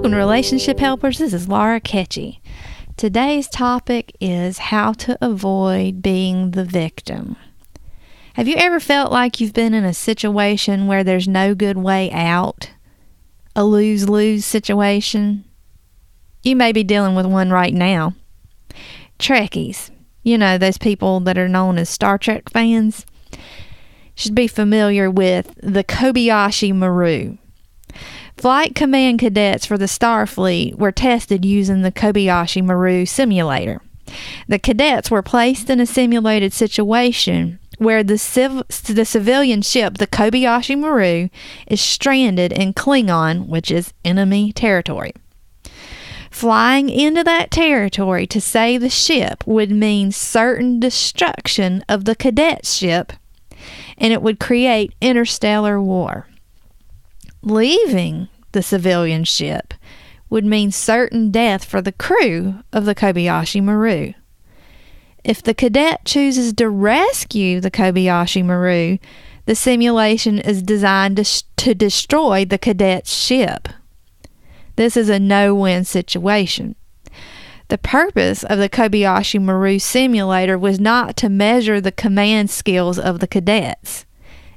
Welcome to Relationship Helpers. This is Laura Ketchy. Today's topic is how to avoid being the victim. Have you ever felt like you've been in a situation where there's no good way out? A lose-lose situation? You may be dealing with one right now. Trekkies, you know, those people that are known as Star Trek fans, should be familiar with the Kobayashi Maru. Flight Command cadets for the Starfleet were tested using the Kobayashi Maru simulator. The cadets were placed in a simulated situation where the civilian ship, the Kobayashi Maru, is stranded in Klingon, which is enemy territory. Flying into that territory to save the ship would mean certain destruction of the cadet ship, and it would create interstellar war. Leaving the civilian ship would mean certain death for the crew of the Kobayashi Maru. If the cadet chooses to rescue the Kobayashi Maru, the simulation is designed to destroy the cadet's ship. This is a no-win situation. The purpose of the Kobayashi Maru simulator was not to measure the command skills of the cadets.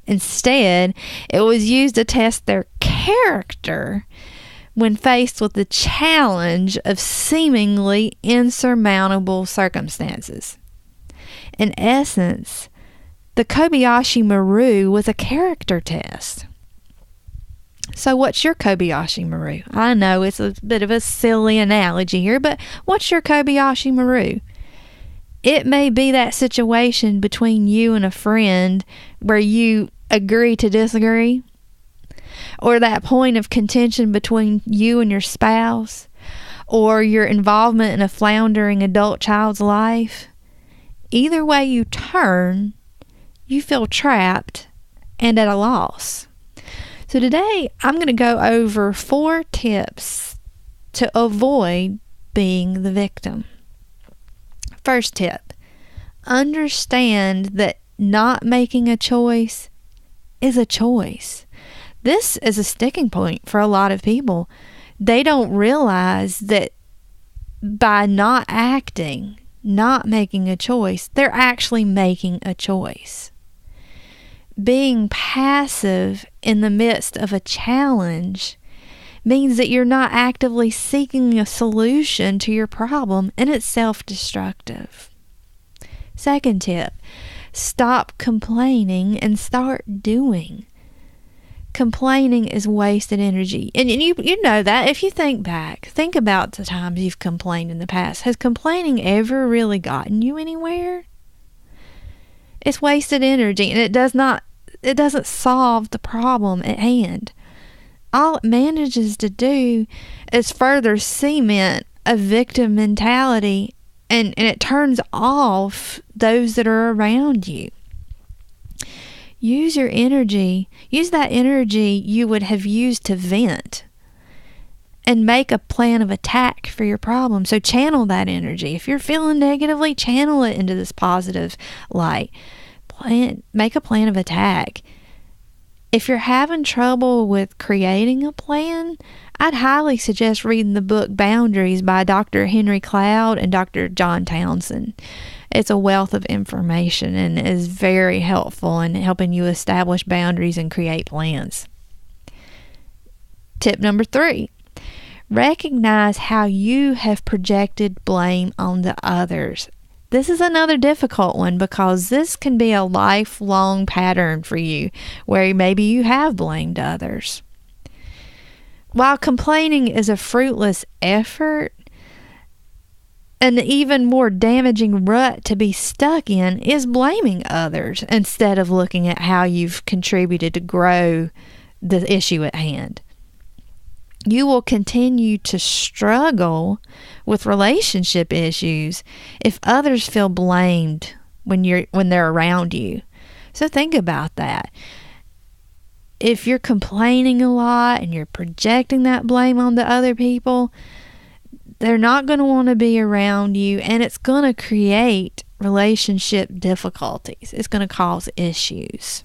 Instead, it was used to test their character when faced with the challenge of seemingly insurmountable circumstances. In essence, the Kobayashi Maru was a character test. So what's your Kobayashi Maru? I know it's a bit of a silly analogy here, but what's your Kobayashi Maru? It may be that situation between you and a friend where you agree to disagree, or that point of contention between you and your spouse, or your involvement in a floundering adult child's life. Either way you turn, you feel trapped and at a loss. So today I'm going to go over 4 tips to avoid being the victim. First tip, understand that not making a choice is a choice. This is a sticking point for a lot of people. They don't realize that by not acting, not making a choice, they're actually making a choice. Being passive in the midst of a challenge means that you're not actively seeking a solution to your problem, and it's self-destructive. Second tip, stop complaining and start doing. Complaining is wasted energy. And you know that. If you think back, think about the times you've complained in the past. Has complaining ever really gotten you anywhere? It's wasted energy, and it doesn't solve the problem at hand. All it manages to do is further cement a victim mentality, and it turns off those that are around you. Use that energy you would have used to vent, and make a plan of attack for your problem. So channel that energy. If you're feeling negatively, channel it into this positive light. Make a plan of attack. If you're having trouble with creating a plan, I'd highly suggest reading the book Boundaries by Dr. Henry Cloud and Dr. John Townsend. It's a wealth of information and is very helpful in helping you establish boundaries and create plans. Tip number 3, recognize how you have projected blame on the others. This is another difficult one because this can be a lifelong pattern for you where maybe you have blamed others. While complaining is a fruitless effort, an even more damaging rut to be stuck in is blaming others instead of looking at how you've contributed to grow the issue at hand. You will continue to struggle with relationship issues if others feel blamed when they're around you. So think about that. If you're complaining a lot and you're projecting that blame on the other people, they're not going to want to be around you, and it's going to create relationship difficulties. It's going to cause issues.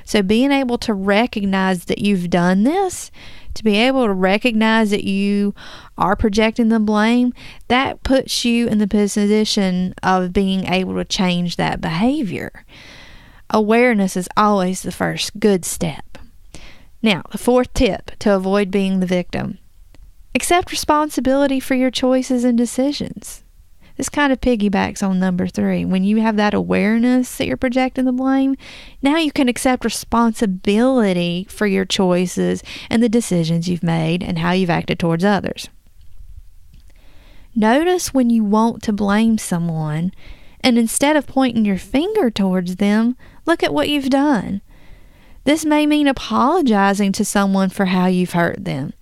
So being able to recognize that you've done this to be able to recognize that you are projecting the blame, that puts you in the position of being able to change that behavior. Awareness is always the first good step. Now, the fourth tip to avoid being the victim: accept responsibility for your choices and decisions. This kind of piggybacks on number 3. When you have that awareness that you're projecting the blame, now you can accept responsibility for your choices and the decisions you've made and how you've acted towards others. Notice when you want to blame someone, and instead of pointing your finger towards them, look at what you've done. This may mean apologizing to someone for how you've hurt them.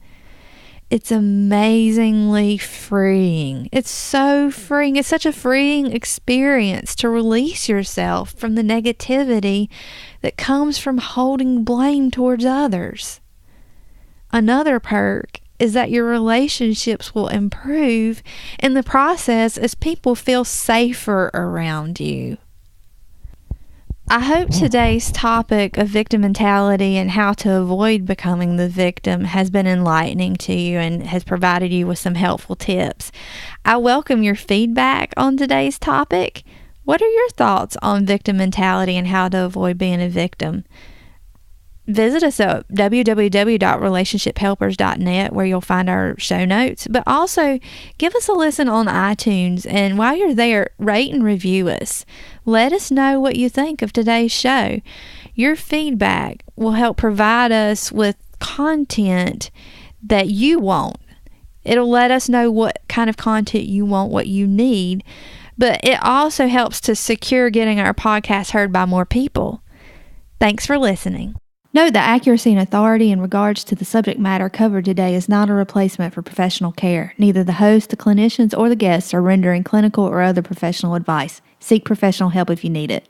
It's amazingly freeing. It's so freeing. It's such a freeing experience to release yourself from the negativity that comes from holding blame towards others. Another perk is that your relationships will improve in the process as people feel safer around you. I hope today's topic of victim mentality and how to avoid becoming the victim has been enlightening to you and has provided you with some helpful tips. I welcome your feedback on today's topic. What are your thoughts on victim mentality and how to avoid being a victim? Visit us at www.relationshiphelpers.net, where you'll find our show notes, but also give us a listen on iTunes, and while you're there, rate and review us. Let us know what you think of today's show. Your feedback will help provide us with content that you want. It'll let us know what kind of content you want, what you need, but it also helps to secure getting our podcast heard by more people. Thanks for listening. Note that accuracy and authority in regards to the subject matter covered today is not a replacement for professional care. Neither the host, the clinicians, or the guests are rendering clinical or other professional advice. Seek professional help if you need it.